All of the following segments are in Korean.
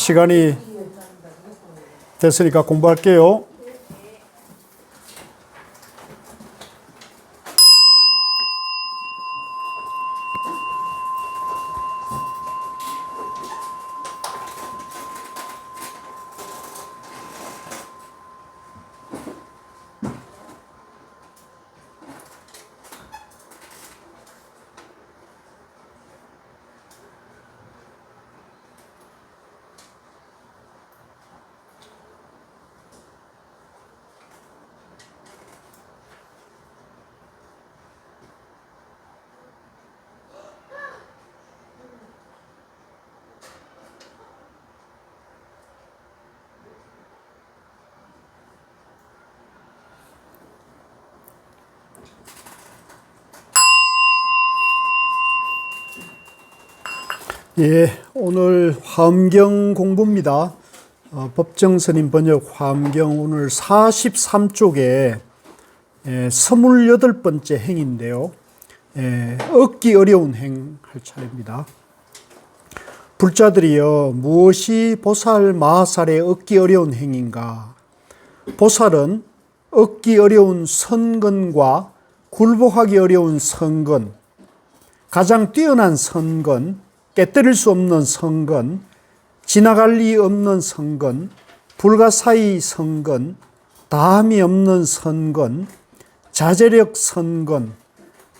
시간이 됐으니까 공부할게요. 오늘 화엄경 공부입니다. 법정스님 번역 화엄경 오늘 43쪽에 28번째 행인데요. 얻기 어려운 행 할 차례입니다. 불자들이여, 무엇이 보살 마하살에 얻기 어려운 행인가? 보살은 얻기 어려운 선근과 굴복하기 어려운 선근, 가장 뛰어난 선근, 깨뜨릴 수 없는 선근, 지나갈 리 없는 선근, 불가사의 선근, 다함이 없는 선근, 자제력 선근,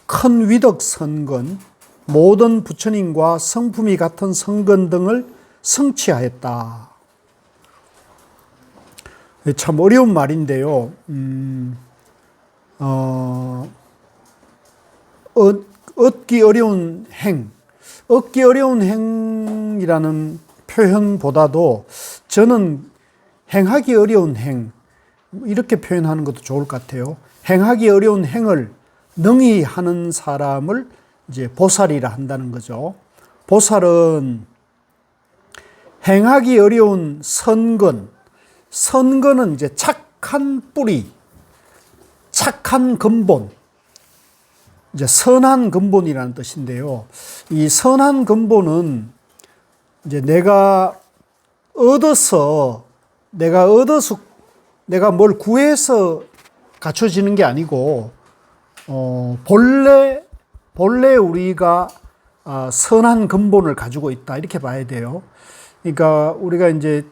큰 위덕 선근, 모든 부처님과 성품이 같은 선근 등을 성취하였다. 참 어려운 말인데요. 얻기 어려운 행, 얻기 어려운 행이라는 표현보다도 저는 행하기 어려운 행, 이렇게 표현하는 것도 좋을 것 같아요. 행하기 어려운 행을 능히 하는 사람을 이제 보살이라 한다는 거죠. 보살은 행하기 어려운 선근, 선근은 이제 착한 뿌리, 착한 근본, 이제 선한 근본이라는 뜻인데요. 이 선한 근본은 이제 내가 뭘 구해서 갖춰지는 게 아니고, 본래 우리가 선한 근본을 가지고 있다, 이렇게 봐야 돼요. 그러니까 우리가 이제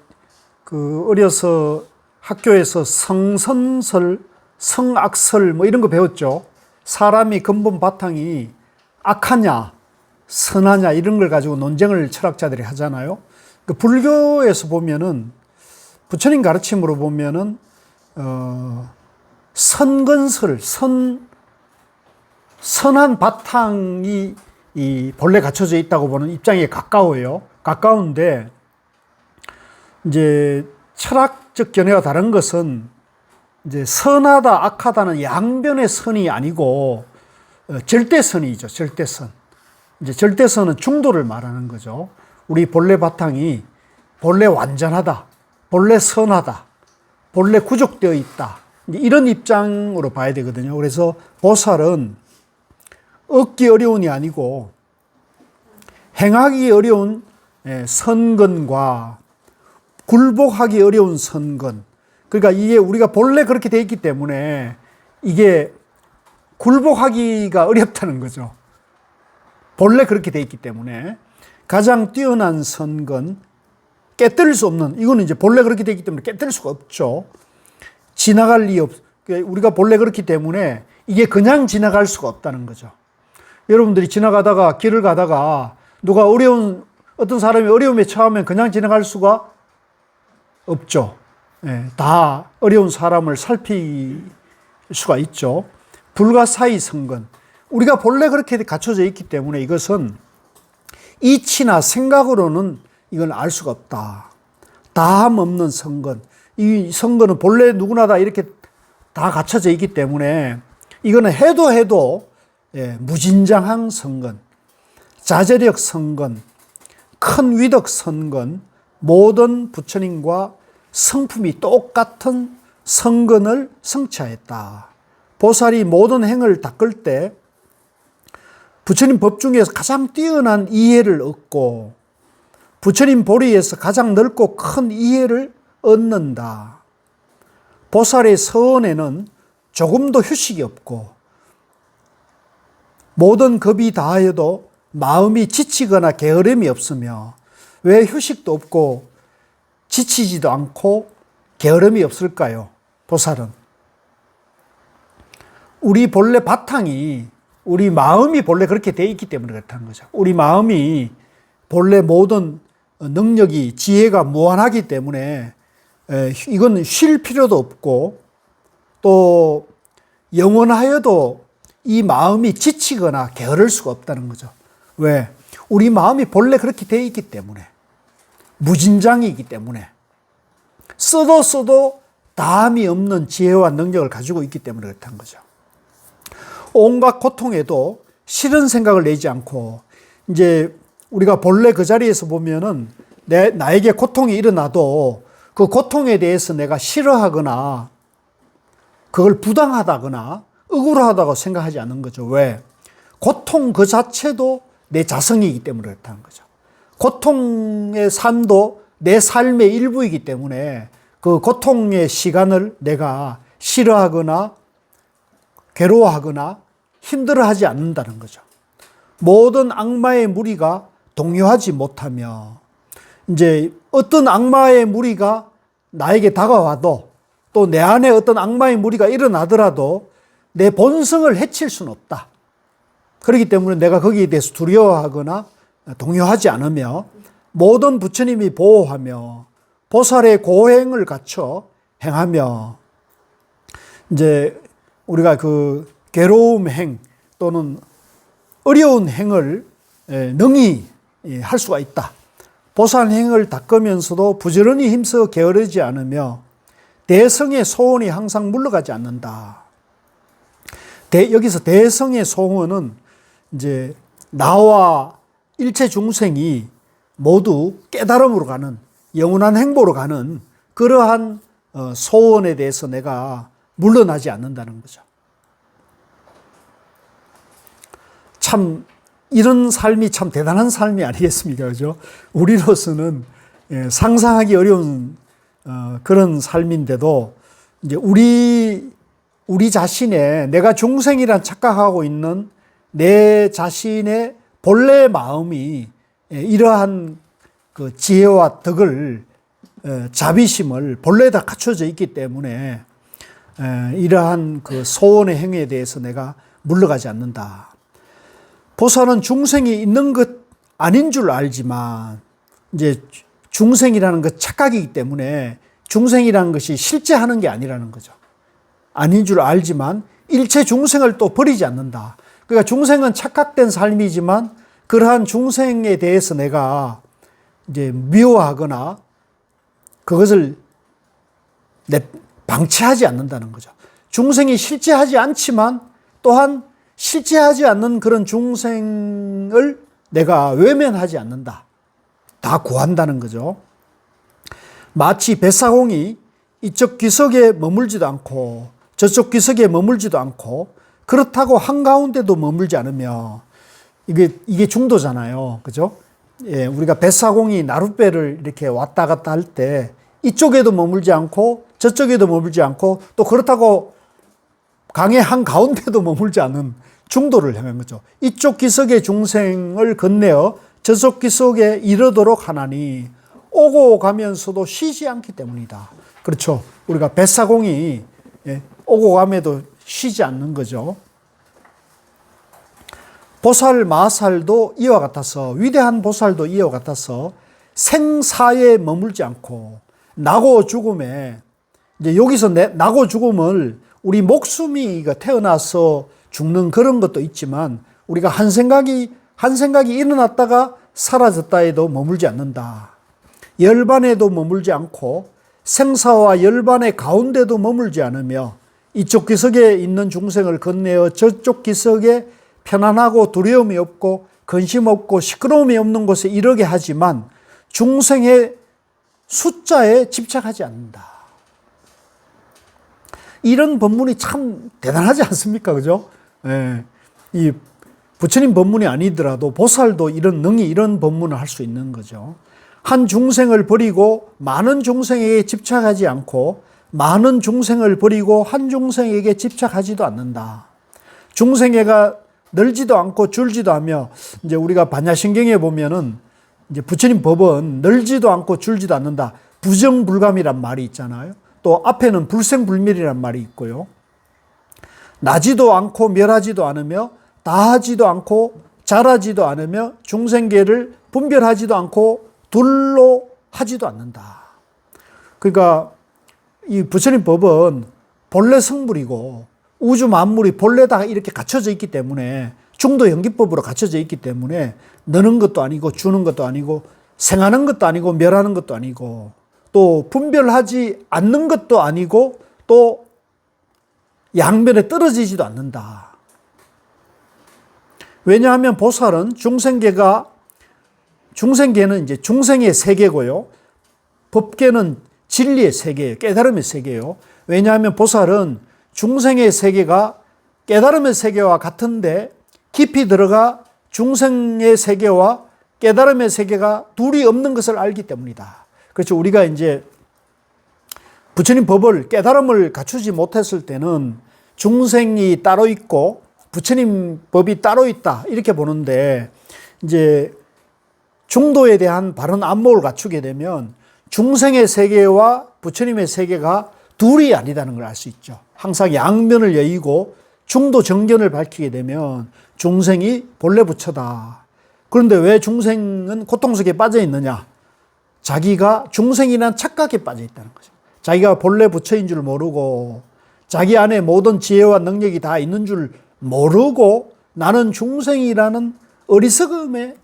어려서 학교에서 성선설, 성악설 뭐 이런 거 배웠죠. 사람이 근본 바탕이 악하냐, 선하냐, 이런 걸 가지고 논쟁을 철학자들이 하잖아요. 불교에서 보면은, 부처님 가르침으로 보면은, 선근설, 선한 바탕이 본래 갖춰져 있다고 보는 입장에 가까워요. 가까운데, 이제 철학적 견해와 다른 것은 이제 선하다, 악하다는 양변의 선이 아니고 절대선이죠. 절대선. 이제 절대선은 중도를 말하는 거죠. 우리 본래 바탕이 본래 완전하다, 본래 선하다, 본래 구족되어 있다, 이런 입장으로 봐야 되거든요. 그래서 보살은 얻기 어려운이 아니고 행하기 어려운 선근과 굴복하기 어려운 선근, 그러니까 이게 우리가 본래 그렇게 돼 있기 때문에 이게 굴복하기가 어렵다는 거죠. 본래 그렇게 돼 있기 때문에 가장 뛰어난 선근, 깨뜨릴 수 없는, 이거는 이제 본래 그렇게 돼 있기 때문에 깨뜨릴 수가 없죠. 지나갈 리 없, 우리가 본래 그렇기 때문에 이게 그냥 지나갈 수가 없다는 거죠. 여러분들이 지나가다가, 길을 가다가 누가 어떤 사람이 어려움에 처하면 그냥 지나갈 수가 없죠. 다 어려운 사람을 살필 수가 있죠. 불가사의 선근, 우리가 본래 그렇게 갖춰져 있기 때문에 이것은 이치나 생각으로는 이건 알 수가 없다. 다함 없는 선근, 이 선근은 본래 누구나 다 이렇게 다 갖춰져 있기 때문에 이거는 해도 무진장한 선근, 자제력 선근, 큰 위덕 선근, 모든 부처님과 성품이 똑같은 선근을 성취하였다. 보살이 모든 행을 닦을 때 부처님 법 중에서 가장 뛰어난 이해를 얻고 부처님 보리에서 가장 넓고 큰 이해를 얻는다. 보살의 서원에는 조금도 휴식이 없고 모든 겁이 다하여도 마음이 지치거나 게으름이 없으며, 왜 휴식도 없고 지치지도 않고 게으름이 없을까요? 보살은 우리 본래 바탕이, 우리 마음이 본래 그렇게 돼 있기 때문에 그렇다는 거죠. 우리 마음이 본래 모든 능력이, 지혜가 무한하기 때문에 이건 쉴 필요도 없고, 또 영원하여도 이 마음이 지치거나 게으를 수가 없다는 거죠. 왜? 우리 마음이 본래 그렇게 돼 있기 때문에, 무진장이기 때문에, 써도 다함이 없는 지혜와 능력을 가지고 있기 때문에 그렇다는 거죠. 온갖 고통에도 싫은 생각을 내지 않고, 이제 우리가 본래 그 자리에서 보면은 나에게 고통이 일어나도 그 고통에 대해서 내가 싫어하거나 그걸 부당하다거나 억울하다고 생각하지 않는 거죠. 왜? 고통 그 자체도 내 자성이기 때문에 그렇다는 거죠. 고통의 삶도 내 삶의 일부이기 때문에 그 고통의 시간을 내가 싫어하거나 괴로워하거나 힘들어하지 않는다는 거죠. 모든 악마의 무리가 동요하지 못하며, 이제 어떤 악마의 무리가 나에게 다가와도, 또 내 안에 어떤 악마의 무리가 일어나더라도 내 본성을 해칠 수는 없다. 그렇기 때문에 내가 거기에 대해서 두려워하거나 동요하지 않으며, 모든 부처님이 보호하며 보살의 고행을 갖춰 행하며, 이제 우리가 그 괴로움 행 또는 어려운 행을 능히 할 수가 있다. 보살 행을 닦으면서도 부지런히 힘써 게으르지 않으며 대성의 소원이 항상 물러가지 않는다. 여기서 대성의 소원은 이제 나와 일체 중생이 모두 깨달음으로 가는, 영원한 행보로 가는 그러한 소원에 대해서 내가 물러나지 않는다는 거죠. 참 이런 삶이 참 대단한 삶이 아니겠습니까? 그죠? 우리로서는 상상하기 어려운 그런 삶인데도, 이제 우리 자신의, 내가 중생이란 착각하고 있는 내 자신의 본래 마음이 이러한 그 지혜와 덕을, 자비심을 본래 다 갖춰져 있기 때문에 이러한 그 소원의 행위에 대해서 내가 물러가지 않는다. 보살은 중생이 있는 것 아닌 줄 알지만, 이제 중생이라는 것 착각이기 때문에 중생이라는 것이 실제 하는 게 아니라는 거죠. 아닌 줄 알지만 일체 중생을 또 버리지 않는다. 그러니까 중생은 착각된 삶이지만 그러한 중생에 대해서 내가 이제 미워하거나 그것을 방치하지 않는다는 거죠. 중생이 실제하지 않지만 또한 실제하지 않는 그런 중생을 내가 외면하지 않는다. 다 구한다는 거죠. 마치 뱃사공이 이쪽 귀석에 머물지도 않고 저쪽 귀석에 머물지도 않고, 그렇다고 한가운데도 머물지 않으며, 이게 중도잖아요. 그죠? 예, 우리가 뱃사공이 나룻배를 이렇게 왔다 갔다 할 때 이쪽에도 머물지 않고 저쪽에도 머물지 않고, 또 그렇다고 강의 한가운데도 머물지 않은 중도를 향한 거죠. 이쪽 기석의 중생을 건네어 저쪽 기석에 이르도록 하나니 오고 가면서도 쉬지 않기 때문이다. 그렇죠. 우리가 뱃사공이 오고 가면도 쉬지 않는 거죠. 보살 마살도 이와 같아서, 위대한 보살도 이와 같아서 생사에 머물지 않고 나고 죽음에, 이제 여기서 나고 죽음을 우리 목숨이 태어나서 죽는 그런 것도 있지만, 우리가 한 생각이 일어났다가 사라졌다 해도 머물지 않는다. 열반에도 머물지 않고 생사와 열반의 가운데도 머물지 않으며 이쪽 기석에 있는 중생을 건네어 저쪽 기석에 편안하고 두려움이 없고 근심 없고 시끄러움이 없는 곳에 이르게 하지만 중생의 숫자에 집착하지 않는다. 이런 법문이 참 대단하지 않습니까? 그죠? 예. 이 부처님 법문이 아니더라도 보살도 능히 이런 법문을 할 수 있는 거죠. 한 중생을 버리고 많은 중생에게 집착하지 않고 많은 중생을 버리고 한 중생에게 집착하지도 않는다. 중생애가 늘지도 않고 줄지도 않으며, 이제 우리가 반야신경에 보면은 이제 부처님 법은 늘지도 않고 줄지도 않는다. 부정불감이란 말이 있잖아요. 또 앞에는 불생불멸이란 말이 있고요. 나지도 않고 멸하지도 않으며 다하지도 않고 잘하지도 않으며 중생계를 분별하지도 않고 둘로 하지도 않는다. 그러니까 이 부처님 법은 본래 성불이고 우주 만물이 본래다 이렇게 갖춰져 있기 때문에, 중도 연기법으로 갖춰져 있기 때문에 느는 것도 아니고 주는 것도 아니고 생하는 것도 아니고 멸하는 것도 아니고 또 분별하지 않는 것도 아니고 또 양면에 떨어지지도 않는다. 왜냐하면 보살은 중생계는 이제 중생의 세계고요. 법계는 진리의 세계예요. 깨달음의 세계예요. 왜냐하면 보살은 중생의 세계가 깨달음의 세계와 같은데 깊이 들어가 중생의 세계와 깨달음의 세계가 둘이 없는 것을 알기 때문이다. 그렇죠. 우리가 이제 부처님 법을 깨달음을 갖추지 못했을 때는 중생이 따로 있고 부처님 법이 따로 있다 이렇게 보는데, 이제 중도에 대한 바른 안목을 갖추게 되면 중생의 세계와 부처님의 세계가 둘이 아니다는 걸 알 수 있죠. 항상 양면을 여의고 중도 정견을 밝히게 되면 중생이 본래 부처다. 그런데 왜 중생은 고통 속에 빠져 있느냐? 자기가 중생이란 착각에 빠져 있다는 거죠. 자기가 본래 부처인 줄 모르고 자기 안에 모든 지혜와 능력이 다 있는 줄 모르고 나는 중생이라는 어리석음에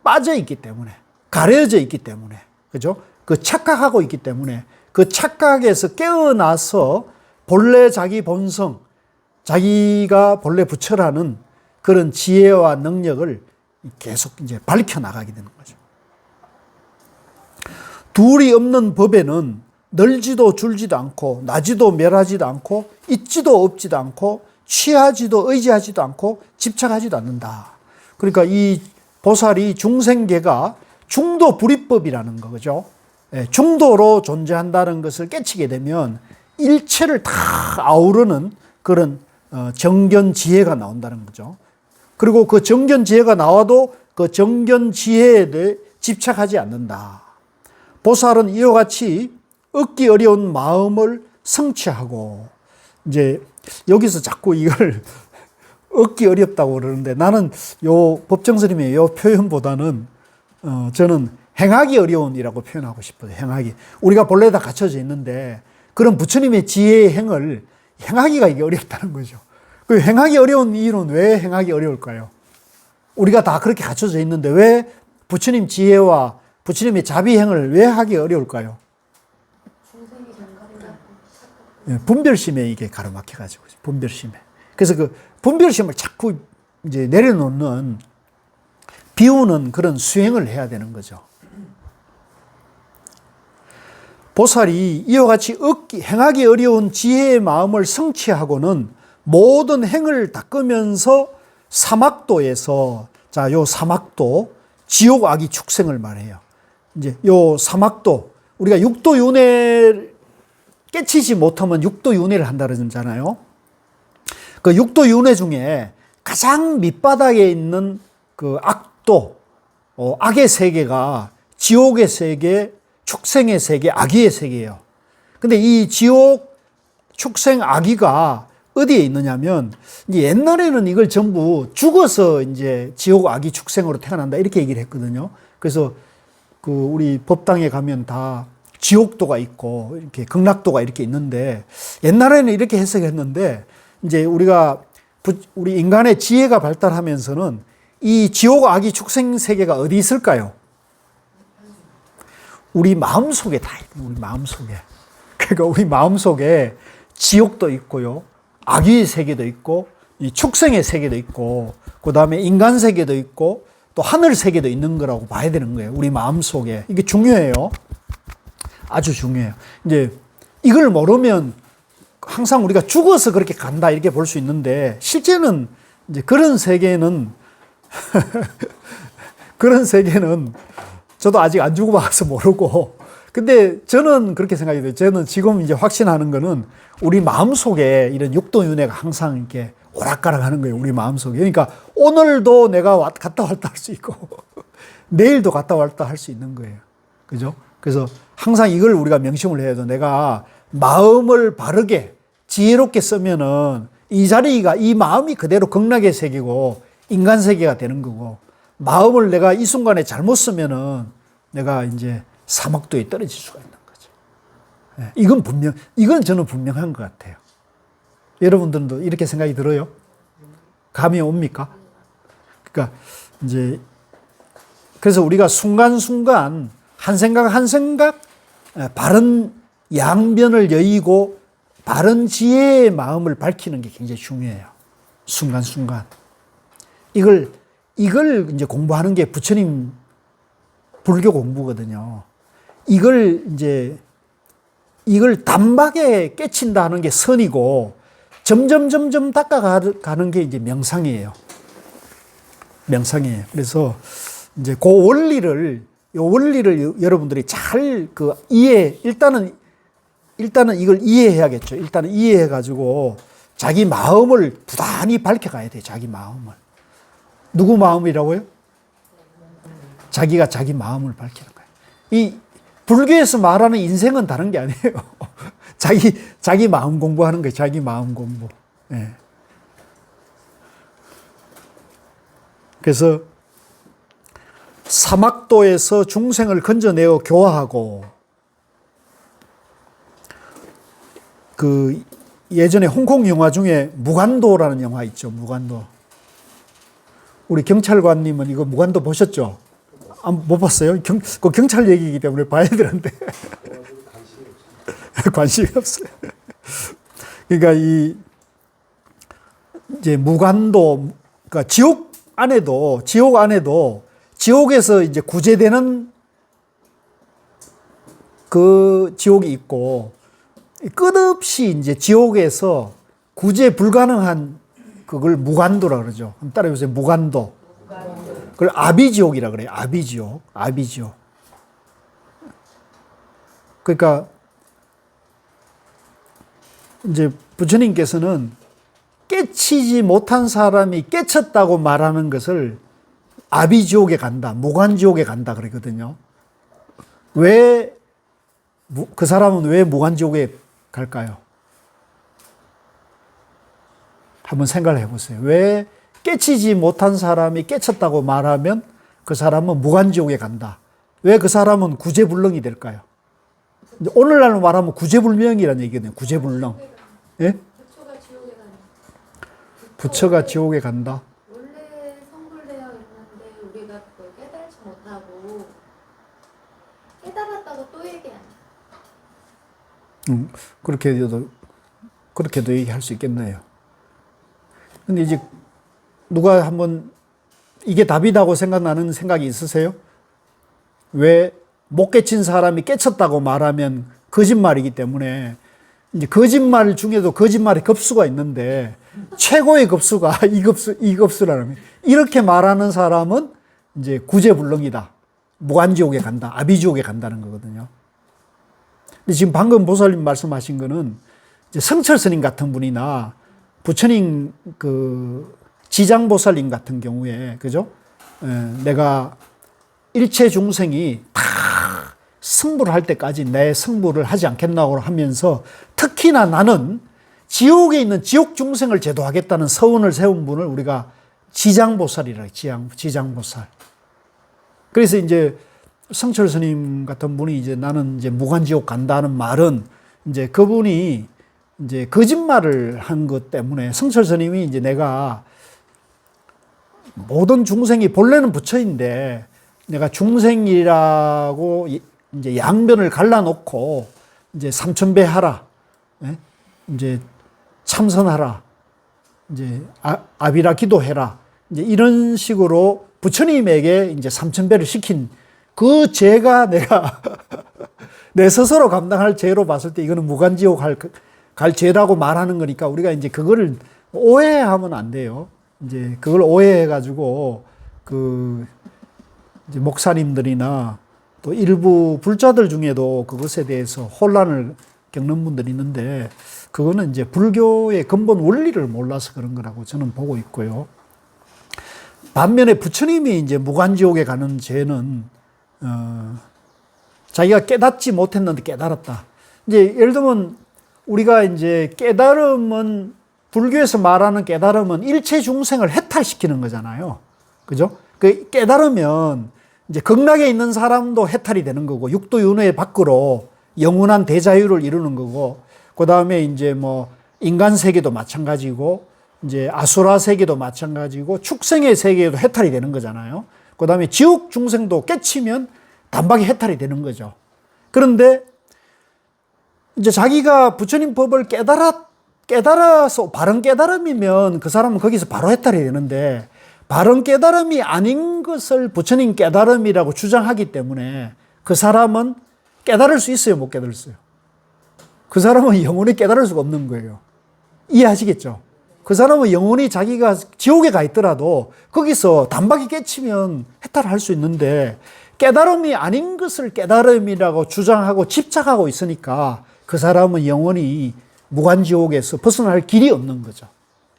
빠져 있기 때문에, 가려져 있기 때문에, 그죠? 그 착각하고 있기 때문에 그 착각에서 깨어나서 본래 자기 본성, 자기가 본래 부처라는 그런 지혜와 능력을 계속 이제 밝혀 나가게 되는 거죠. 둘이 없는 법에는 늘지도 줄지도 않고 나지도 멸하지도 않고 있지도 없지도 않고 취하지도 의지하지도 않고 집착하지도 않는다. 그러니까 이 보살이 중생계가 중도 불이법이라는 거죠. 중도로 존재한다는 것을 깨치게 되면 일체를 다 아우르는 그런 정견 지혜가 나온다는 거죠. 그리고 그 정견 지혜가 나와도 그 정견 지혜에 대해 집착하지 않는다. 보살은 이와 같이 얻기 어려운 마음을 성취하고, 이제 여기서 자꾸 이걸 얻기 어렵다고 그러는데 나는 요 법정스님의 요 표현보다는 저는 행하기 어려운이라고 표현하고 싶어요. 행하기. 우리가 본래 다 갖춰져 있는데 그런 부처님의 지혜의 행을 행하기가 이게 어렵다는 거죠. 그 행하기 어려운 이유는 왜 행하기 어려울까요? 우리가 다 그렇게 갖춰져 있는데 왜 부처님 지혜와 부처님의 자비행을 왜 하기 어려울까요? 분별심에 이게 가로막혀가지고, 분별심에. 그래서 그 분별심을 자꾸 이제 내려놓는, 비우는 그런 수행을 해야 되는 거죠. 보살이 이와 같이 행하기 어려운 지혜의 마음을 성취하고는 모든 행을 닦으면서 사막도에서, 자, 요 사막도, 지옥 악의 축생을 말해요. 이제 요 사막도, 우리가 육도윤회를 깨치지 못하면 육도윤회를 한다 그러잖아요. 그 육도윤회 중에 가장 밑바닥에 있는 그 악도, 악의 세계가 지옥의 세계, 축생의 세계, 악의의 세계예요. 근데 이 지옥, 축생, 악의가 어디에 있느냐면, 이제 옛날에는 이걸 전부 죽어서 이제 지옥, 악의, 축생으로 태어난다 이렇게 얘기를 했거든요. 그래서 그 우리 법당에 가면 다 지옥도가 있고 이렇게 극락도가 이렇게 있는데, 옛날에는 이렇게 해석했는데 이제 우리 인간의 지혜가 발달하면서는 이 지옥, 악의, 축생 세계가 어디 있을까요? 우리 마음속에 다 있어요. 우리 마음속에. 그러니까 우리 마음속에 지옥도 있고요, 악의 세계도 있고, 이 축생의 세계도 있고, 그 다음에 인간 세계도 있고, 또 하늘 세계도 있는 거라고 봐야 되는 거예요. 우리 마음속에. 이게 중요해요. 아주 중요해요. 이제 이걸 모르면 항상 우리가 죽어서 그렇게 간다 이렇게 볼 수 있는데, 실제는 이제 그런 세계는 그런 세계는 저도 아직 안 죽어봐서 모르고. 근데 저는 그렇게 생각이 돼요. 저는 지금 이제 확신하는 거는 우리 마음속에 이런 육도윤회가 항상 이렇게 오락가락 하는 거예요. 우리 마음속에. 그러니까 오늘도 내가 갔다 왔다 할 수 있고, 내일도 갔다 왔다 할 수 있는 거예요. 그죠? 그래서 항상 이걸 우리가 명심을 해야 돼. 내가 마음을 바르게, 지혜롭게 쓰면은 이 자리가, 이 마음이 그대로 극락의 세계고 인간 세계가 되는 거고, 마음을 내가 이 순간에 잘못 쓰면은 내가 이제 사막도에 떨어질 수가 있는 거죠. 이건 저는 분명한 것 같아요. 여러분들도 이렇게 생각이 들어요? 감이 옵니까? 그러니까 이제 그래서 우리가 순간순간 한 생각 한 생각 바른 양변을 여의고 바른 지혜의 마음을 밝히는 게 굉장히 중요해요. 순간순간. 이걸 이제 공부하는 게 부처님 불교 공부거든요. 이걸 단박에 깨친다 하는 게 선이고, 점점 닦아가는 게 이제 명상이에요. 명상이에요. 그래서 이제 그 원리를 여러분들이 잘 일단은 이걸 이해해야겠죠. 일단은 이해해가지고 자기 마음을 부단히 밝혀가야 돼요. 자기 마음을. 누구 마음이라고요? 자기가 자기 마음을 밝히는 거예요. 이 불교에서 말하는 인생은 다른 게 아니에요. 자기 마음 공부하는 거예요. 자기 마음 공부. 네. 그래서 사막도에서 중생을 건져내어 교화하고, 예전에 홍콩 영화 중에 무간도라는 영화 있죠. 무간도. 우리 경찰관님은 이거 무간도 보셨죠? 못 봤어요? 그 경찰 얘기이기 때문에 봐야 되는데. 관심이 없어요. 그러니까 이제 무간도, 그러니까 지옥 안에도 지옥에서 이제 구제되는 그 지옥이 있고, 끝없이 이제 지옥에서 구제 불가능한 그걸 무간도라 그러죠. 한번 따라해보세요. 무간도. 그걸 아비지옥이라 그래요. 아비지옥. 그러니까 이제 부처님께서는 깨치지 못한 사람이 깨쳤다고 말하는 것을 아비지옥에 간다, 무간지옥에 간다 그러거든요. 왜 그 사람은 왜 무간지옥에 갈까요? 한번 생각을 해보세요. 왜 깨치지 못한 사람이 깨쳤다고 말하면 그 사람은 무간지옥에 간다. 왜 그 사람은 구제불능이 될까요? 오늘날로 말하면 구제불명이라는 얘기거든요. 구제불능. 예? 부처가 지옥에 간다. 부처가 지옥에 간다. 원래 성불되어 있는데 우리가 그걸 깨달지 못하고 깨달았다고 또 얘기하는. 그렇게도 얘기할 수 있겠네요. 근데 이제 누가 한번 이게 답이라고 생각나는 생각이 있으세요? 왜 못 깨친 사람이 깨쳤다고 말하면 거짓말이기 때문에, 이제 거짓말 중에도 거짓말의 급수가 있는데 최고의 급수가 이 급수라는 거예요. 이렇게 말하는 사람은 이제 구제불능이다. 무간지옥에 간다. 아비지옥에 간다는 거거든요. 근데 지금 방금 보살님 말씀하신 거는 이제 성철 스님 같은 분이나 부처님 지장보살님 같은 경우에, 그죠? 내가 일체 중생이 다 승부를 할 때까지 내 승부를 하지 않겠나고 하면서, 특히나 나는 지옥에 있는 지옥 중생을 제도하겠다는 서원을 세운 분을 우리가 지장보살이라고 해요. 지장보살. 그래서 이제 성철 스님 같은 분이 이제 나는 이제 무간지옥 간다는 말은 이제 그분이 이제 거짓말을 한 것 때문에, 성철 스님이 이제 내가 모든 중생이 본래는 부처인데 내가 중생이라고 이제 양변을 갈라놓고 이제 삼천배 하라, 이제 참선하라, 이제 아비라 기도해라, 이제 이런 식으로 부처님에게 이제 삼천배를 시킨 그 죄가 내가 내 스스로 감당할 죄로 봤을 때 이거는 무간지옥 갈 죄라고 말하는 거니까, 우리가 이제 그거를 오해하면 안 돼요. 이제 그걸 오해해가지고 이제 목사님들이나 또 일부 불자들 중에도 그것에 대해서 혼란을 겪는 분들이 있는데 그거는 이제 불교의 근본 원리를 몰라서 그런 거라고 저는 보고 있고요. 반면에 부처님이 이제 무간지옥에 가는 죄는 자기가 깨닫지 못했는데 깨달았다. 이제 예를 들면 우리가 이제 깨달음은 불교에서 말하는 깨달음은 일체 중생을 해탈시키는 거잖아요. 그죠? 그 깨달으면 이제 극락에 있는 사람도 해탈이 되는 거고 육도윤회 밖으로 영원한 대자유를 이루는 거고 그 다음에 이제 뭐 인간 세계도 마찬가지고 이제 아수라 세계도 마찬가지고 축생의 세계에도 해탈이 되는 거잖아요. 그 다음에 지옥 중생도 깨치면 단박에 해탈이 되는 거죠. 그런데 이제 자기가 부처님 법을 깨달아서 바른 깨달음이면 그 사람은 거기서 바로 해탈이 되는데 바른 깨달음이 아닌 것을 부처님 깨달음이라고 주장하기 때문에 그 사람은 깨달을 수 있어요, 못 깨달았어요? 그 사람은 영원히 깨달을 수가 없는 거예요. 이해하시겠죠? 그 사람은 영원히 자기가 지옥에 가 있더라도 거기서 단박에 깨치면 해탈할 수 있는데 깨달음이 아닌 것을 깨달음이라고 주장하고 집착하고 있으니까 그 사람은 영원히 무간지옥에서 벗어날 길이 없는 거죠.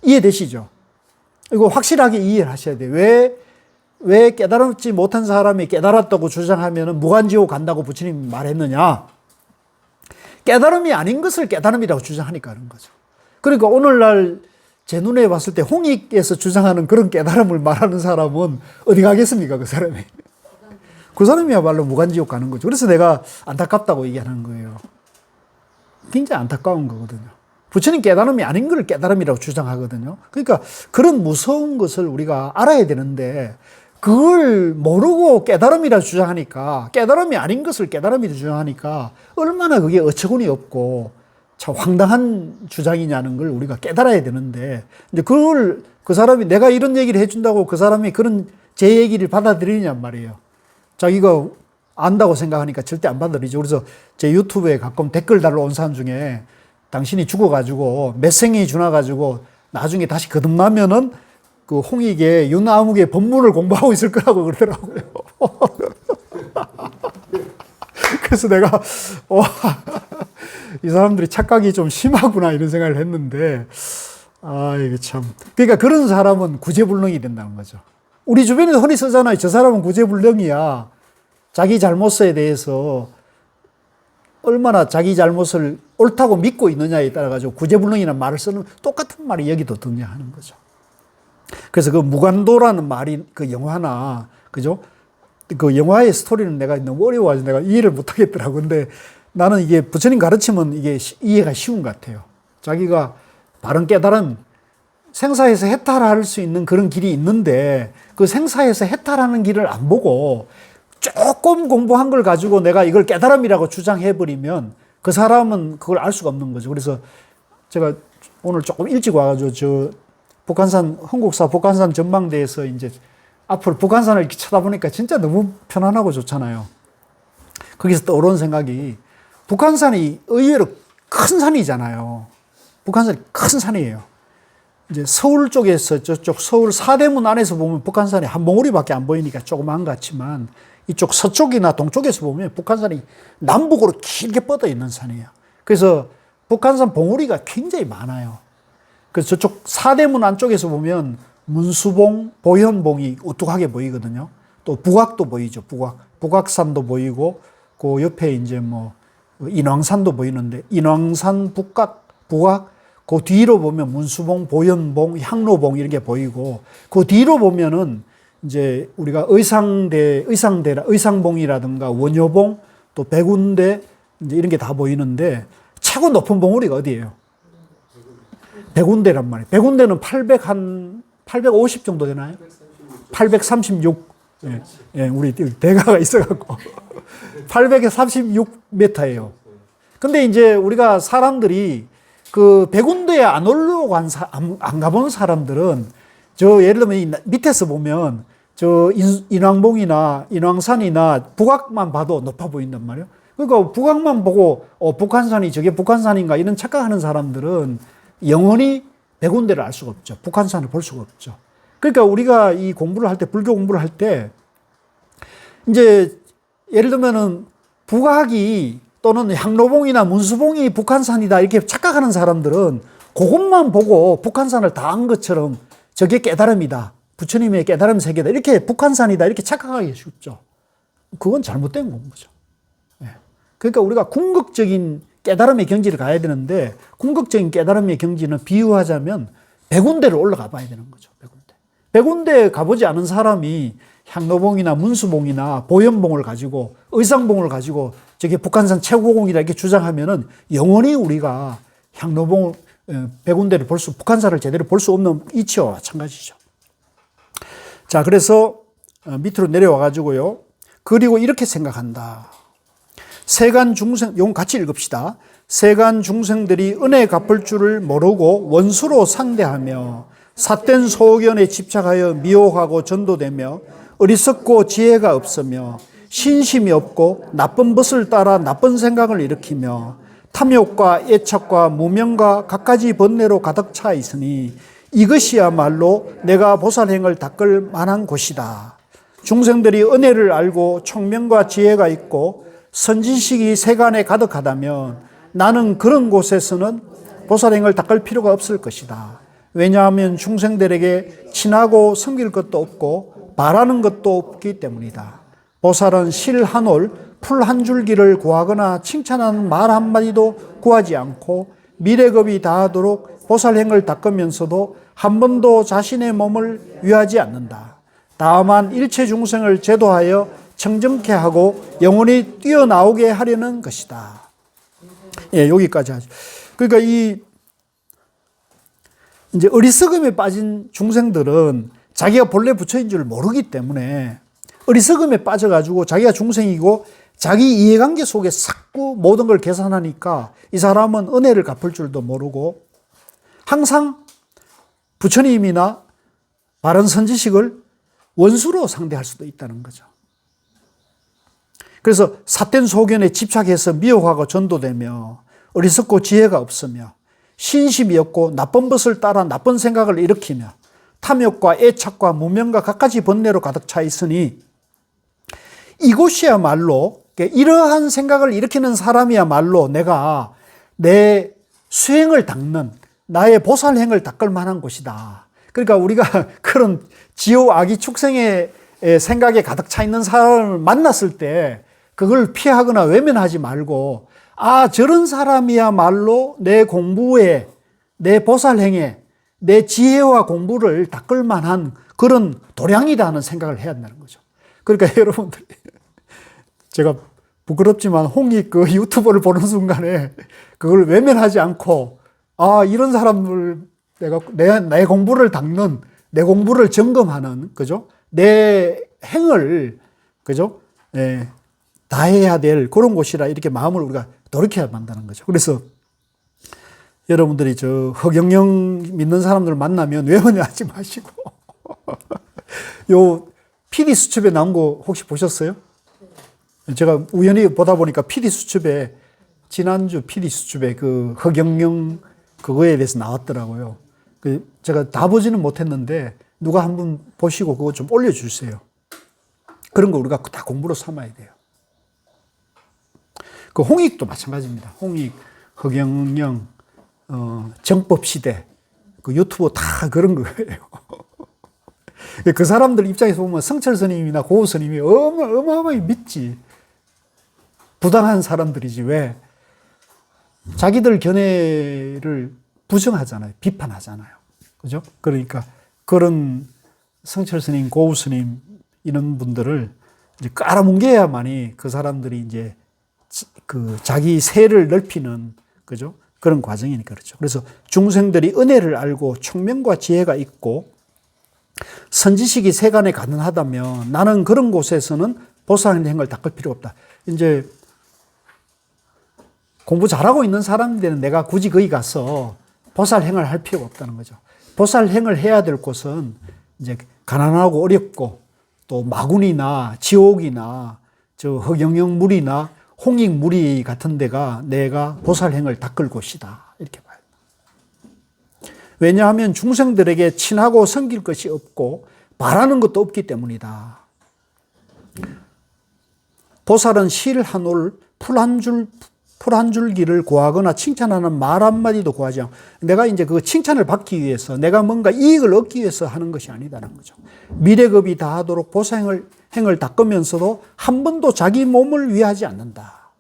이해되시죠? 이거 확실하게 이해를 하셔야 돼요. 왜 깨달지 못한 사람이 깨달았다고 주장하면 무간지옥 간다고 부처님이 말했느냐? 깨달음이 아닌 것을 깨달음이라고 주장하니까 그런 거죠. 그러니까 오늘날 제 눈에 봤을 때 홍익에서 주장하는 그런 깨달음을 말하는 사람은 어디 가겠습니까? 그 사람이. 그 사람이야말로 무간지옥 가는 거죠. 그래서 내가 안타깝다고 얘기하는 거예요. 굉장히 안타까운 거거든요. 부처님 깨달음이 아닌 걸 깨달음이라고 주장하거든요. 그러니까 그런 무서운 것을 우리가 알아야 되는데 그걸 모르고 깨달음이라 주장하니까 깨달음이 아닌 것을 깨달음이라 주장하니까 얼마나 그게 어처구니 없고 참 황당한 주장이냐는 걸 우리가 깨달아야 되는데 이제 그걸 그 사람이 내가 이런 얘기를 해준다고 그 사람이 그런 제 얘기를 받아들이냔 말이에요. 자기가 안다고 생각하니까 절대 안 받아들이죠. 그래서 제 유튜브에 가끔 댓글 달러 온 사람 중에 당신이 죽어가지고 몇 생이 지나가지고 나중에 다시 거듭나면은 그 홍익의 윤아무개 법문을 공부하고 있을 거라고 그러더라고요. 그래서 내가 이 사람들이 착각이 좀 심하구나 이런 생각을 했는데 이게 참 그러니까 그런 사람은 구제불능이 된다는 거죠. 우리 주변에도 흔히 쓰잖아요. 저 사람은 구제불능이야. 자기 잘못에 대해서 얼마나 자기 잘못을 옳다고 믿고 있느냐에 따라 가지고 구제불능이라는 말을 쓰는 똑같은 말이 여기도 등장하는 거죠. 그래서 그 무간도라는 말이 그 영화나 그죠? 그 영화의 스토리는 내가 너무 어려워가지고 내가 이해를 못 하겠더라고. 근데 나는 이게 부처님 가르치면 이게 이해가 쉬운 것 같아요. 자기가 바른 깨달음, 생사에서 해탈할 수 있는 그런 길이 있는데 그 생사에서 해탈하는 길을 안 보고 조금 공부한 걸 가지고 내가 이걸 깨달음이라고 주장해버리면 그 사람은 그걸 알 수가 없는 거죠. 그래서 제가 오늘 조금 일찍 와가지고 저 북한산, 흥국사 북한산 전망대에서 이제 앞으로 북한산을 이렇게 쳐다보니까 진짜 너무 편안하고 좋잖아요. 거기서 떠오른 생각이 북한산이 의외로 큰 산이잖아요. 북한산이 큰 산이에요. 이제 서울 쪽에서 저쪽 서울 사대문 안에서 보면 북한산이 한 몽우리밖에 안 보이니까 조그만 것 같지만 이쪽 서쪽이나 동쪽에서 보면 북한산이 남북으로 길게 뻗어 있는 산이에요. 그래서 북한산 봉우리가 굉장히 많아요. 그래서 저쪽 사대문 안쪽에서 보면 문수봉, 보현봉이 우뚝하게 보이거든요. 또 북악도 보이죠. 북악산도 보이고 그 옆에 이제 뭐 인왕산도 보이는데 인왕산, 북악, 그 뒤로 보면 문수봉, 보현봉, 향로봉 이렇게 보이고 그 뒤로 보면은 이제 우리가 의상봉이라든가 원효봉 또 백운대 이제 이런 게 다 보이는데 최고 높은 봉우리가 어디예요? 백운대란 말이에요. 백운대는 850 정도 되나요? 836. 예, 우리 대가가 있어갖고 836m예요. 근데 이제 우리가 사람들이 그 백운대에 안 올라오고 안 가본 사람들은 저 예를 들면 이 밑에서 보면 저 인왕봉이나 인왕산이나 북악만 봐도 높아 보인단 말이에요. 그러니까 북악만 보고 북한산이 저게 북한산인가 이런 착각하는 사람들은 영원히 백운대를 알 수가 없죠. 북한산을 볼 수가 없죠. 그러니까 우리가 이 공부를 할 때 불교 공부를 할 때 이제 예를 들면은 북악이 또는 향로봉이나 문수봉이 북한산이다 이렇게 착각하는 사람들은 그것만 보고 북한산을 다 한 것처럼 저게 깨달음이다. 부처님의 깨달음 세계다. 이렇게 북한산이다. 이렇게 착각하기 쉽죠. 그건 잘못된 공부죠. 그러니까 우리가 궁극적인 깨달음의 경지를 가야 되는데 궁극적인 깨달음의 경지는 비유하자면 100군데를 올라가 봐야 되는 거죠. 100군데 가보지 않은 사람이 향로봉이나 문수봉이나 보현봉을 가지고 의상봉을 가지고 저게 북한산 최고봉이다 이렇게 주장하면은 영원히 우리가 향로봉 100군데를 북한산을 제대로 볼 수 없는 이치와 마찬가지죠. 자, 그래서 밑으로 내려와 가지고요. 그리고 이렇게 생각한다. 세간 중생, 이건 같이 읽읍시다. 세간 중생들이 은혜 갚을 줄을 모르고 원수로 상대하며 삿된 소견에 집착하여 미혹하고 전도되며 어리석고 지혜가 없으며 신심이 없고 나쁜 것을 따라 나쁜 생각을 일으키며 탐욕과 애착과 무명과 갖가지 번뇌로 가득 차 있으니 이것이야말로 내가 보살행을 닦을 만한 곳이다. 중생들이 은혜를 알고 총명과 지혜가 있고 선지식이 세간에 가득하다면 나는 그런 곳에서는 보살행을 닦을 필요가 없을 것이다. 왜냐하면 중생들에게 친하고 섬길 것도 없고 바라는 것도 없기 때문이다. 보살은 실 한 올, 풀 한 줄기를 구하거나 칭찬하는 말 한마디도 구하지 않고 미래겁이 다하도록 보살행을 닦으면서도 한 번도 자신의 몸을 위하지 않는다. 다만 일체 중생을 제도하여 청정케 하고 영원히 뛰어나오게 하려는 것이다. 예, 여기까지 하죠. 그러니까 이제 어리석음에 빠진 중생들은 자기가 본래 부처인 줄 모르기 때문에 어리석음에 빠져가지고 자기가 중생이고 자기 이해관계 속에 자꾸 모든 걸 계산하니까 이 사람은 은혜를 갚을 줄도 모르고 항상 부처님이나 바른 선지식을 원수로 상대할 수도 있다는 거죠. 그래서 삿된 소견에 집착해서 미혹하고 전도되며 어리석고 지혜가 없으며 신심이 없고 나쁜 것을 따라 나쁜 생각을 일으키며 탐욕과 애착과 무명과 갖가지 번뇌로 가득 차 있으니 이곳이야말로 이러한 생각을 일으키는 사람이야말로 내가 내 수행을 닦는 나의 보살행을 닦을 만한 곳이다. 그러니까 우리가 그런 지옥 악의 축생의 생각에 가득 차 있는 사람을 만났을 때 그걸 피하거나 외면하지 말고 저런 사람이야말로 내 공부에 내 보살행에 내 지혜와 공부를 닦을 만한 그런 도량이다 하는 생각을 해야 한다는 거죠. 그러니까 여러분들 제가 부끄럽지만 홍익 그 유튜버를 보는 순간에 그걸 외면하지 않고 이런 사람을 내가 내 공부를 닦는 내 공부를 점검하는 그죠? 내 행을 그죠? 다 해야 될 그런 곳이라 이렇게 마음을 우리가 돌이켜야 한다는 거죠. 그래서 여러분들이 저 허경영 믿는 사람들 만나면 외면하지 마시고 요 PD 수첩에 나온 거 혹시 보셨어요? 제가 우연히 보다 보니까 PD 수첩에 지난주 PD 수첩에 그 허경영 그거에 대해서 나왔더라고요. 제가 다 보지는 못했는데 누가 한번 보시고 그거 좀 올려주세요. 그런 거 우리가 다 공부로 삼아야 돼요. 그 홍익도 마찬가지입니다. 홍익, 허경영, 정법시대, 그 유튜브 다 그런 거예요. 그 사람들 입장에서 보면 성철 스님이나 고우 스님이 어마어마하게 믿지. 부당한 사람들이지 왜? 자기들 견해를 부정하잖아요. 비판하잖아요. 그죠? 그러니까 그런 성철 스님, 고우 스님 이런 분들을 이제 깔아뭉개야만이 그 사람들이 이제 그 자기 세를 넓히는 그죠? 그런 과정이니까 그렇죠. 그래서 중생들이 은혜를 알고 총명과 지혜가 있고 선지식이 세간에 가능하다면 나는 그런 곳에서는 보살행을 닦을 필요 없다. 이제 공부 잘하고 있는 사람들은 내가 굳이 거기 가서 보살행을 할 필요가 없다는 거죠. 보살행을 해야 될 곳은 이제 가난하고 어렵고 또 마군이나 지옥이나 저 허경영물이나 홍익물이 같은 데가 내가 보살행을 닦을 곳이다. 이렇게 봐요. 왜냐하면 중생들에게 친하고 섬길 것이 없고 바라는 것도 없기 때문이다. 보살은 실 한 올, 풀 한 줄기를 구하거나 칭찬하는 말 한마디도 구하지 않고, 내가 이제 그 칭찬을 받기 위해서, 내가 뭔가 이익을 얻기 위해서 하는 것이 아니다는 거죠. 미래급이 다하도록 행을 닦으면서도 한 번도 자기 몸을 위하지 않는다.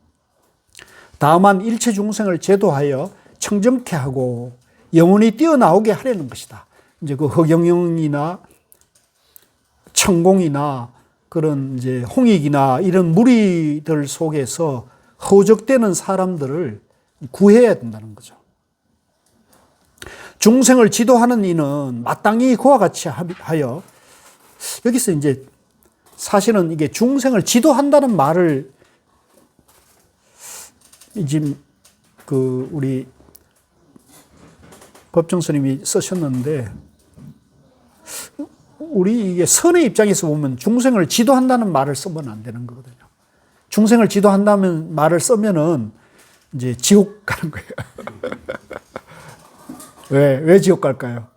다만 일체 중생을 제도하여 청정케 하고 영혼이 뛰어나오게 하려는 것이다. 이제 그 허경영이나 천공이나 그런 이제 홍익이나 이런 무리들 속에서 허적되는 사람들을 구해야 된다는 거죠. 중생을 지도하는 이는 마땅히 그와 같이 하여, 여기서 이제 사실은 이게 중생을 지도한다는 말을 이제 그 우리 법정 스님이 쓰셨는데, 우리 이게 선의 입장에서 보면 중생을 지도한다는 말을 쓰면 안 되는 거거든요. 중생을 지도한다는 말을 쓰면은 이제 지옥 가는 거예요. 왜 지옥 갈까요?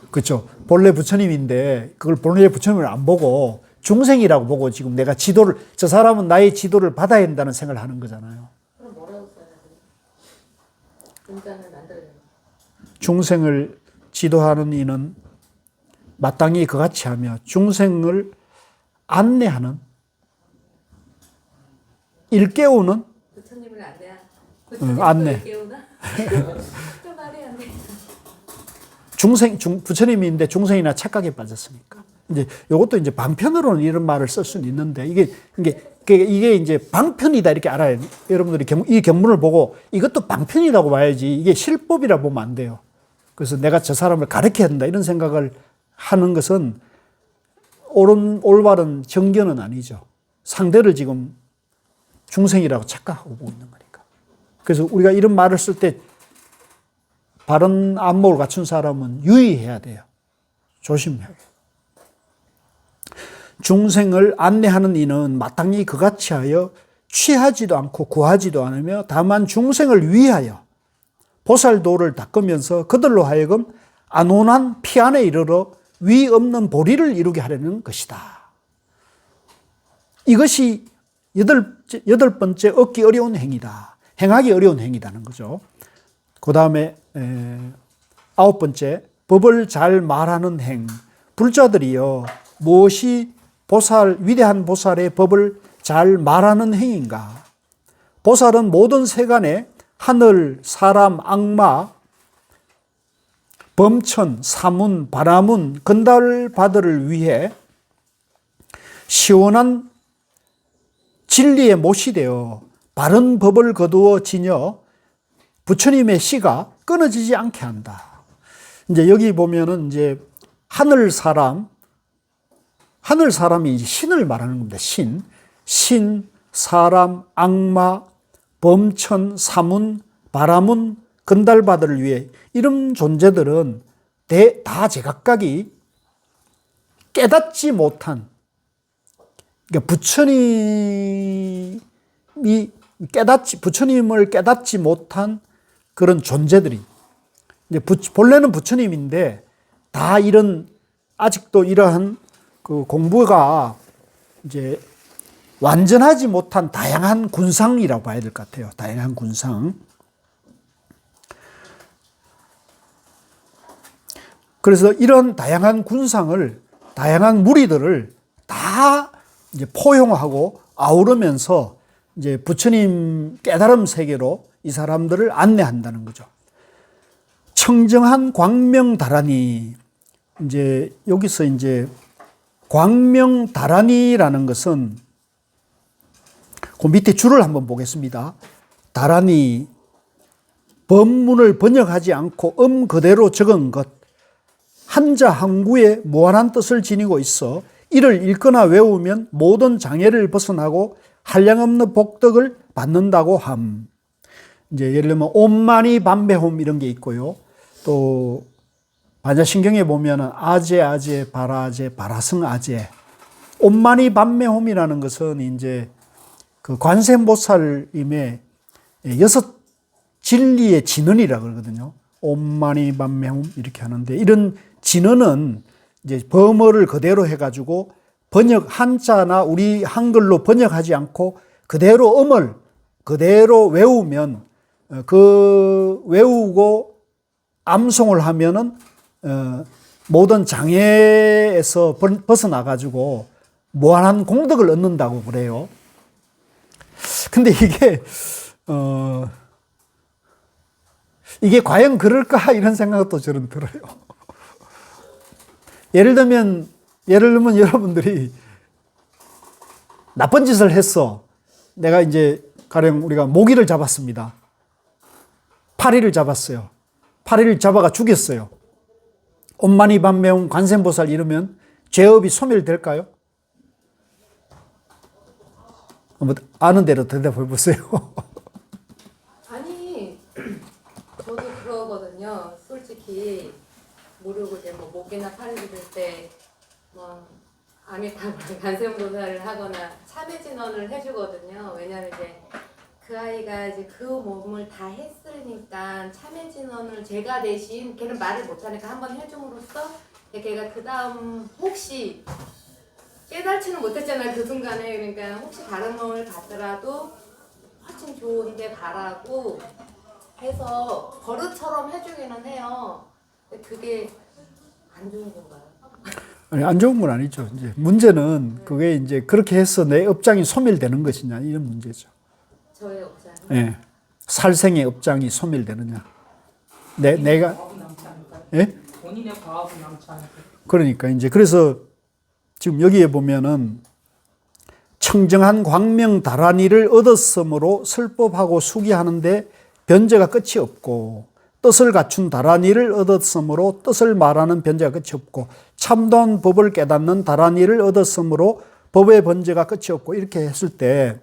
그렇죠. 본래 부처님인데 그걸 본래 부처님을 안 보고 중생이라고 보고 지금 내가 지도를, 저 사람은 나의 지도를 받아야 된다는 생각을 하는 거잖아요. 그럼 뭐라고 써야 돼요? 문장을 만들어야 돼요. 중생을 지도하는 이는 마땅히 그같이 하며 중생을 안내하는, 일깨우는, 부처님을 안내한. 안내. 깨우나? 또 말이 안 돼. 부처님인데 중생이나 착각에 빠졌으니까. 이제 이것도 이제 방편으로는 이런 말을 쓸 수는 있는데, 이게 이제 방편이다 이렇게 알아야, 여러분들이 이 경문을 보고 이것도 방편이라고 봐야지, 이게 실법이라 보면 안 돼요. 그래서 내가 저 사람을 가르쳐야 된다 이런 생각을 하는 것은 올바른 정견은 아니죠. 상대를 지금 중생이라고 착각하고 보고 있는 거니까. 그래서 우리가 이런 말을 쓸 때 바른 안목을 갖춘 사람은 유의해야 돼요. 조심해야 돼요. 중생을 안내하는 이는 마땅히 그같이 하여 취하지도 않고 구하지도 않으며 다만 중생을 위하여 보살도를 닦으면서 그들로 하여금 안온한 피안에 이르러 위 없는 보리를 이루게 하려는 것이다. 이것이 여덟 번째 얻기 어려운 행위다. 행하기 어려운 행위다는 거죠. 그 다음에 아홉 번째, 법을 잘 말하는 행. 불자들이여 무엇이 위대한 보살의 법을 잘 말하는 행인가? 보살은 모든 세간에 하늘, 사람, 악마, 범천, 사문, 바라문, 건달바들을 위해 시원한 진리의 못이 되어 바른 법을 거두어 지녀 부처님의 씨가 끊어지지 않게 한다. 이제 여기 보면은 이제 하늘 사람이 이제 신을 말하는 겁니다. 신, 사람, 악마, 범천, 사문, 바라문, 건달바들을 위해, 이런 존재들은 다 제각각이 깨닫지 못한, 그러니까 부처님을 깨닫지 못한 그런 존재들이, 이제 본래는 부처님인데 다 아직도 이러한 그 공부가 이제 완전하지 못한 다양한 군상이라고 봐야 될 것 같아요. 다양한 군상. 그래서 이런 다양한 군상을, 다양한 무리들을 다 이제 포용하고 아우르면서 이제 부처님 깨달음 세계로 이 사람들을 안내한다는 거죠. 청정한 광명다라니, 이제 여기서 이제 광명다라니라는 것은 그 밑에 줄을 한번 보겠습니다. 다라니, 법문을 번역하지 않고 그대로 적은 것, 한자 한구에 무한한 뜻을 지니고 있어 이를 읽거나 외우면 모든 장애를 벗어나고 한량없는 복덕을 받는다고 함. 이제 예를 들면 옴마니 밤배홈 이런 게 있고요. 또 반야신경에 보면은 아제 바라제 바라승 아제, 옴마니 밤매홈이라는 것은 이제 그 관세음보살님의 여섯 진리의 진언이라고 그러거든요. 옴마니 밤매홈 이렇게 하는데, 이런 진언은 이제 범어를 그대로 해가지고 한자나 우리 한글로 번역하지 않고 그대로 음을 그대로 외우면 외우고 암송을 하면은 모든 장애에서 벗어나 가지고 무한한 공덕을 얻는다고 그래요. 근데 이게 과연 그럴까 이런 생각도 저는 들어요. 예를 들면 여러분들이 나쁜 짓을 했어. 내가 이제 가령 우리가 모기를 잡았습니다. 파리를 잡았어요. 파리를 잡아가 죽였어요. 온만이 반매운 관세음보살 이러면 죄업이 소멸될까요? 한번 아는 대로 대답해 보세요. 아니 저도 그러거든요. 솔직히 모르고 이제 뭐 목이나 팔을 들 때 뭐 아미타불 간세음보살을 하거나 참회진언을 해주거든요. 왜냐하면 이제 그 아이가 이제 그 몸을 다 했으니까 참회진언을 제가 대신 걔는 말을 못하니까 한번 해줌으로써 걔가 그 다음 혹시 깨달지는 못했잖아요. 그 순간에. 그러니까 혹시 다른 몸을 갖더라도 훨씬 좋은 데 가라고 해서 버릇처럼 해주기는 해요. 근데 그게 안 좋은 건가요? 아니, 안 좋은 건 아니죠. 이제 문제는 그게 이제 그렇게 해서 내 업장이 소멸되는 것이냐 이런 문제죠. 저의 업장. 예. 살생의 업장이 소멸되느냐. 내가 예? 본인의 과업은 남지 않을까? 그러니까 이제 그래서 지금 여기에 보면은 청정한 광명 다란이를 얻었으므로 설법하고 수기하는데 변제가 끝이 없고 뜻을 갖춘 다란이를 얻었으므로 뜻을 말하는 변제가 끝이 없고 참된 법을 깨닫는 다란이를 얻었으므로 법의 번제가 끝이 없고 이렇게 했을 때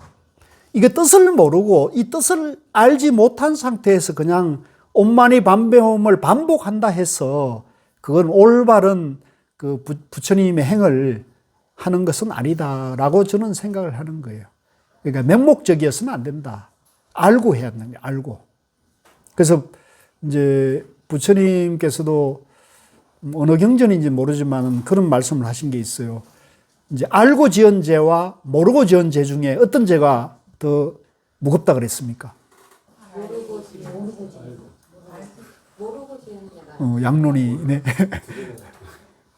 이게 뜻을 모르고 이 뜻을 알지 못한 상태에서 그냥 온만이 반배움을 반복한다 해서 그건 올바른 그 부처님의 행을 하는 것은 아니다라고 저는 생각을 하는 거예요. 그러니까 맹목적이어서는 안 된다. 알고 해야 한다. 알고. 그래서 이제 부처님께서도 어느 경전인지 모르지만 그런 말씀을 하신 게 있어요. 이제 알고 지은 죄와 모르고 지은 죄 중에 어떤 죄가 더 무겁다 그랬습니까? 모르고 지은 제가. 양론이 네.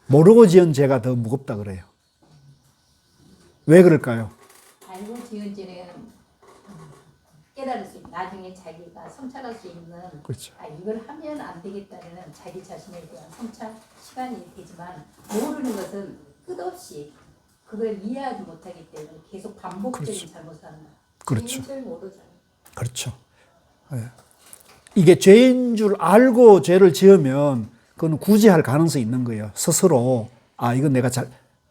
모르고 지은 죄가 더 무겁다 그래요. 왜 그럴까요? 알고 지은 죄는 깨달을 수 있는, 나중에 자기가 성찰할 수 있는, 그렇죠. 이걸 하면 안 되겠다는 자기 자신에 대한 성찰 시간이 되지만, 모르는 것은 끝없이 그걸 이해하지 못하기 때문에 계속 반복적인 그렇죠. 잘못을 하는 거예요. 그렇죠. 죄인 줄 모르잖아요. 그렇죠. 예. 이게 죄인 줄 알고 죄를 지으면 그건 구제할 가능성이 있는 거예요. 스스로 이건 내가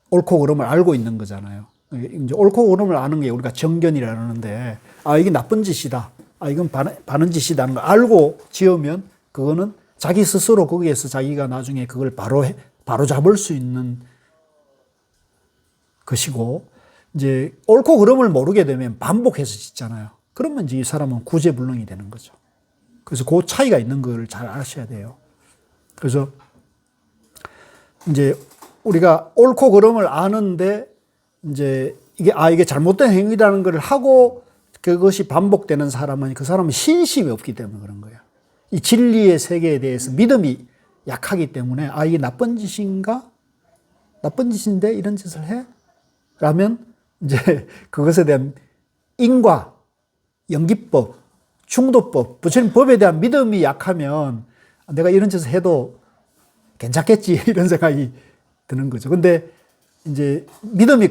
옳고 그름을 알고 있는 거잖아요. 이제 옳고 그름을 아는 게 우리가 정견이라는데 이게 나쁜 짓이다. 이건 바른 짓이다는 걸 알고 지으면 그거는 자기 스스로 거기에서 자기가 나중에 그걸 바로 잡을 수 있는 것이고 이제 옳고 그름을 모르게 되면 반복해서 짓잖아요. 그러면 이제 이 사람은 구제불능이 되는 거죠. 그래서 그 차이가 있는 걸 잘 아셔야 돼요. 그래서 이제 우리가 옳고 그름을 아는데 이제 이게 잘못된 행위라는 걸 하고 그것이 반복되는 사람은 그 사람은 신심이 없기 때문에 그런 거예요. 이 진리의 세계에 대해서 믿음이 약하기 때문에 이게 나쁜 짓인가? 나쁜 짓인데 이런 짓을 해? 라면 이제 그것에 대한 인과, 연기법, 충도법, 부처님 법에 대한 믿음이 약하면 내가 이런 짓을 해도 괜찮겠지 이런 생각이 드는 거죠. 근데 이제 믿음이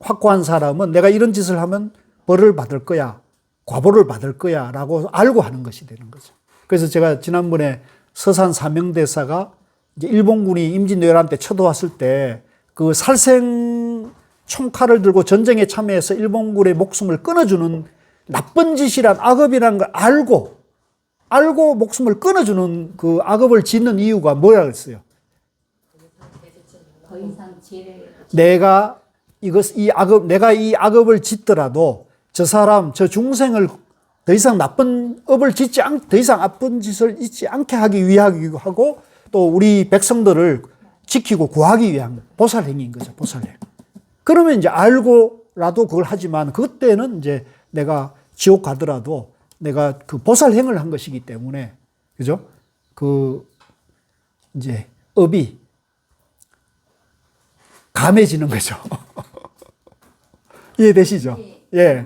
확고한 사람은 내가 이런 짓을 하면 벌을 받을 거야, 과보를 받을 거야 라고 알고 하는 것이 되는 거죠. 그래서 제가 지난번에 서산 사명대사가 이제 일본군이 임진왜란 때 쳐들어왔을 때 그 살생 총칼을 들고 전쟁에 참여해서 일본군의 목숨을 끊어주는 나쁜 짓이란 악업이라는 걸 알고 목숨을 끊어주는 그 악업을 짓는 이유가 뭐라 그랬어요? 더 이상 죄를 내가 이 악업을 짓더라도 저 중생을 더 이상 더 이상 나쁜 짓을 짓지 않게 하기 하고 또 우리 백성들을 지키고 구하기 위한 보살행위인 거죠, 보살행. 그러면 이제 알고라도 그걸 하지만 그때는 이제 내가 지옥 가더라도 내가 그 보살행을 한 것이기 때문에, 그죠? 그 이제 업이 감해지는 거죠. 이해되시죠? 예.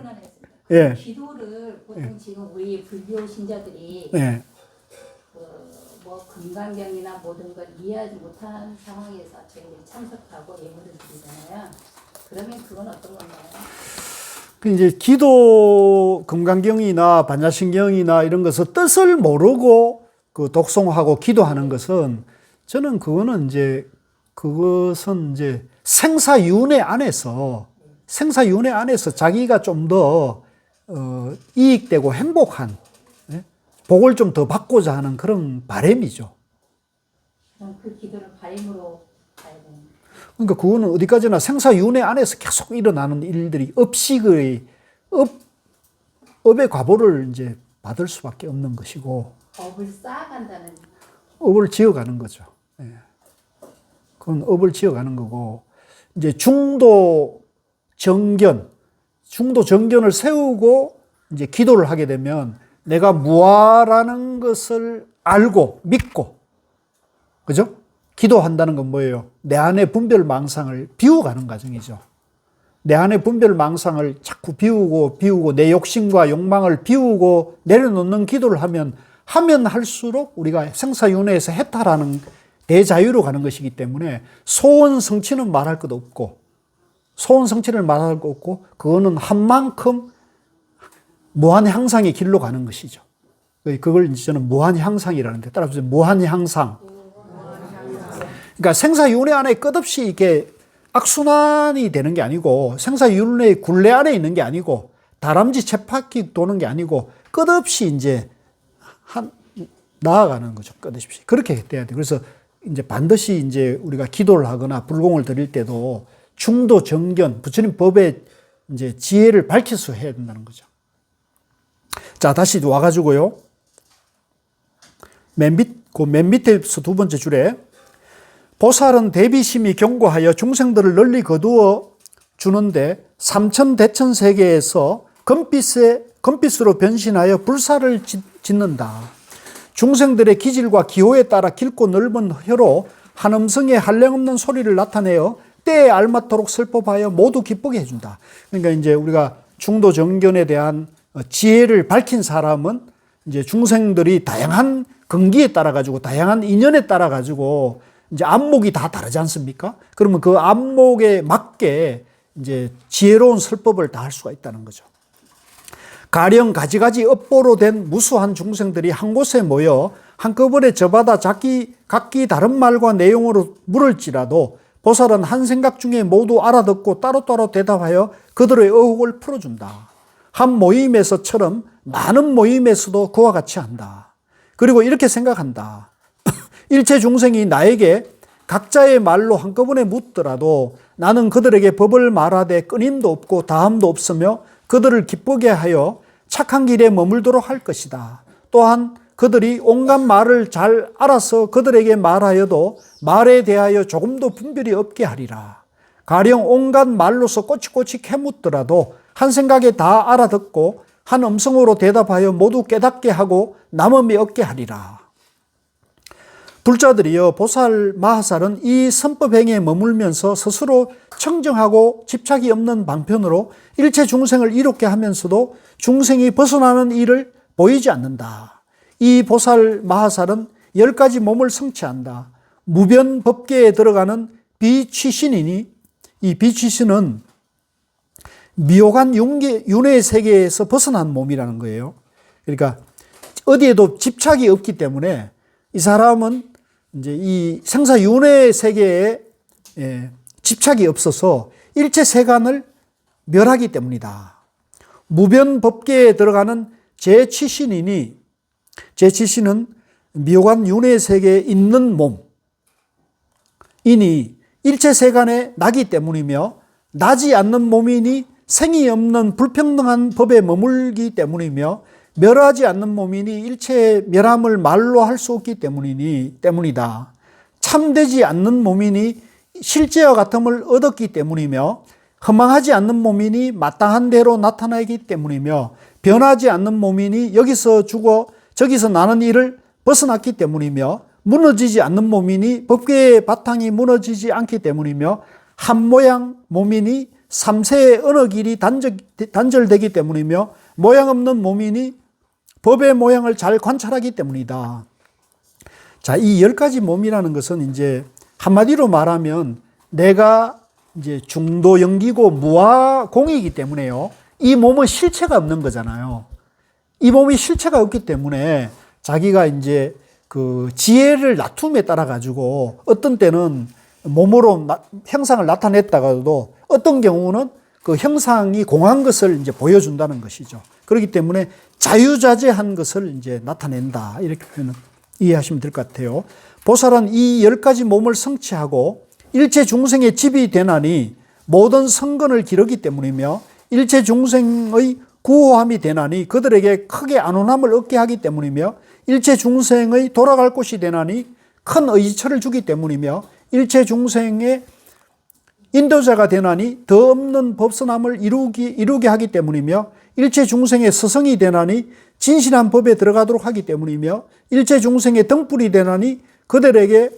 예. 기도를 보통 지금 우리 불교 신자들이 예. 뭐 금강경이나 모든 걸 이해하지 못한 상황에서 저희들이 참석하고 예물을 드리잖아요. 그러면 그건 어떤 건가요? 그 이제 기도 금강경이나 반야신경이나 이런 것을 뜻을 모르고 그 독송하고 기도하는 것은 저는 그거는 이제 그것은 이제 생사윤회 안에서 자기가 좀 더 이익되고 행복한, 예? 복을 좀 더 받고자 하는 그런 바람이죠. 그럼 그 기도를 바람으로 가야 되는 거예요. 그러니까 그거는 어디까지나 생사윤회 안에서 계속 일어나는 일들이 업의 과보를 이제 받을 수밖에 없는 것이고, 업을 쌓아간다는 업을 지어가는 거죠. 예. 그건 업을 지어가는 거고, 이제 중도 정견을 세우고 이제 기도를 하게 되면 내가 무아라는 것을 알고 믿고, 그죠? 기도한다는 건 뭐예요? 내 안의 분별망상을 비워가는 과정이죠. 내 안의 분별망상을 자꾸 비우고 내 욕심과 욕망을 비우고 내려놓는 기도를 하면 할수록 우리가 생사윤회에서 해탈하는 대자유로 가는 것이기 때문에 소원 성취는 말할 것 없고, 그거는 한 만큼 무한향상의 길로 가는 것이죠. 그걸 이제 저는 무한향상이라는데, 따라서 무한향상. 그러니까 생사윤회 안에 끝없이 이렇게 악순환이 되는 게 아니고, 생사윤회의 굴레 안에 있는 게 아니고, 다람쥐 쳇바퀴 도는 게 아니고, 끝없이 이제 나아가는 거죠. 끝없이. 그렇게 돼야 돼요. 그래서 이제 반드시 이제 우리가 기도를 하거나 불공을 드릴 때도 중도 정견, 부처님 법의 이제 지혜를 밝혀서 해야 된다는 거죠. 자, 다시 와가지고요. 맨 밑에서 두 번째 줄에, 보살은 대비심이 견고하여 중생들을 널리 거두어 주는데 삼천대천 세계에서 금빛으로 변신하여 불사를 짓는다. 중생들의 기질과 기호에 따라 깊고 넓은 혀로 한음성의 한량없는 소리를 나타내어 때에 알맞도록 설법하여 모두 기쁘게 해준다. 그러니까 이제 우리가 중도 정견에 대한 지혜를 밝힌 사람은 이제 중생들이 다양한 근기에 따라 가지고, 다양한 인연에 따라 가지고 이제 안목이 다 다르지 않습니까? 그러면 그 안목에 맞게 이제 지혜로운 설법을 다 할 수가 있다는 거죠. 가령 가지가지 업보로 된 무수한 중생들이 한 곳에 모여 한꺼번에 저마다 각기 다른 말과 내용으로 물을지라도 보살은 한 생각 중에 모두 알아듣고 따로따로 대답하여 그들의 의혹을 풀어준다. 한 모임에서처럼 많은 모임에서도 그와 같이 한다. 그리고 이렇게 생각한다. 일체 중생이 나에게 각자의 말로 한꺼번에 묻더라도 나는 그들에게 법을 말하되 끊임도 없고 다함도 없으며 그들을 기쁘게 하여 착한 길에 머물도록 할 것이다. 또한 그들이 온갖 말을 잘 알아서 그들에게 말하여도 말에 대하여 조금도 분별이 없게 하리라. 가령 온갖 말로서 꼬치꼬치 캐묻더라도 한 생각에 다 알아듣고 한 음성으로 대답하여 모두 깨닫게 하고 남음이 없게 하리라. 불자들이여, 보살 마하살은 이 선법행에 머물면서 스스로 청정하고 집착이 없는 방편으로 일체 중생을 이롭게 하면서도 중생이 벗어나는 일을 보이지 않는다. 이 보살 마하살은 10가지 몸을 성취한다. 무변 법계에 들어가는 비취신이니, 이 비취신은 미혹한 윤회의 세계에서 벗어난 몸이라는 거예요. 그러니까 어디에도 집착이 없기 때문에 이 사람은 이제 이 생사윤회 세계에 집착이 없어서 일체 세간을 멸하기 때문이다. 무변 법계에 들어가는 제취신이니, 제취신은 미혹한 윤회 세계에 있는 몸이니 일체 세간에 나기 때문이며, 나지 않는 몸이니 생이 없는 불평등한 법에 머물기 때문이며, 멸하지 않는 몸이니 일체의 멸함을 말로 할 수 없기 때문이다. 참되지 않는 몸이니 실제와 같음을 얻었기 때문이며, 허망하지 않는 몸이니 마땅한 대로 나타나기 때문이며 변하지 않는 몸이니 여기서 죽어 저기서 나는 일을 벗어났기 때문이며 무너지지 않는 몸이니 법궤의 바탕이 무너지지 않기 때문이며 한 모양 몸이니 삼세의 어느 길이 단절되기 때문이며 모양 없는 몸이니 법의 모양을 잘 관찰하기 때문이다. 자, 이 10가지 몸이라는 것은 이제 한마디로 말하면 내가 이제 중도 영기고 무아공이기 때문에요. 이 몸은 실체가 없는 거잖아요. 이 몸이 실체가 없기 때문에 자기가 이제 그 지혜를 나툼에 따라 가지고 어떤 때는 몸으로 형상을 나타냈다가도 어떤 경우는 그 형상이 공한 것을 이제 보여준다는 것이죠. 그렇기 때문에 자유자재한 것을 이제 나타낸다. 이렇게 이해하시면 될 것 같아요. 보살은 이 10가지 몸을 성취하고 일체 중생의 집이 되나니 모든 성건을 기르기 때문이며 일체 중생의 구호함이 되나니 그들에게 크게 안온함을 얻게 하기 때문이며 일체 중생의 돌아갈 곳이 되나니 큰 의지처를 주기 때문이며 일체 중생의 인도자가 되나니 더 없는 법선함을 이루게 하기 때문이며 일체 중생의 스승이 되나니 진실한 법에 들어가도록 하기 때문이며 일체 중생의 등불이 되나니 그들에게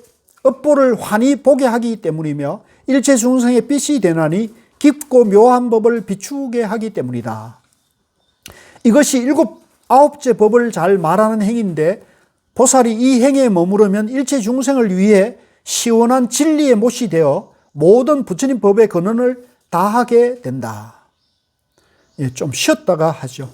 업보를 환히 보게 하기 때문이며 일체 중생의 빛이 되나니 깊고 묘한 법을 비추게 하기 때문이다. 이것이 9째 법을 잘 말하는 행인데 보살이 이 행에 머무르면 일체 중생을 위해 시원한 진리의 못이 되어 모든 부처님 법의 근원을 다하게 된다. 좀 쉬었다가 하죠.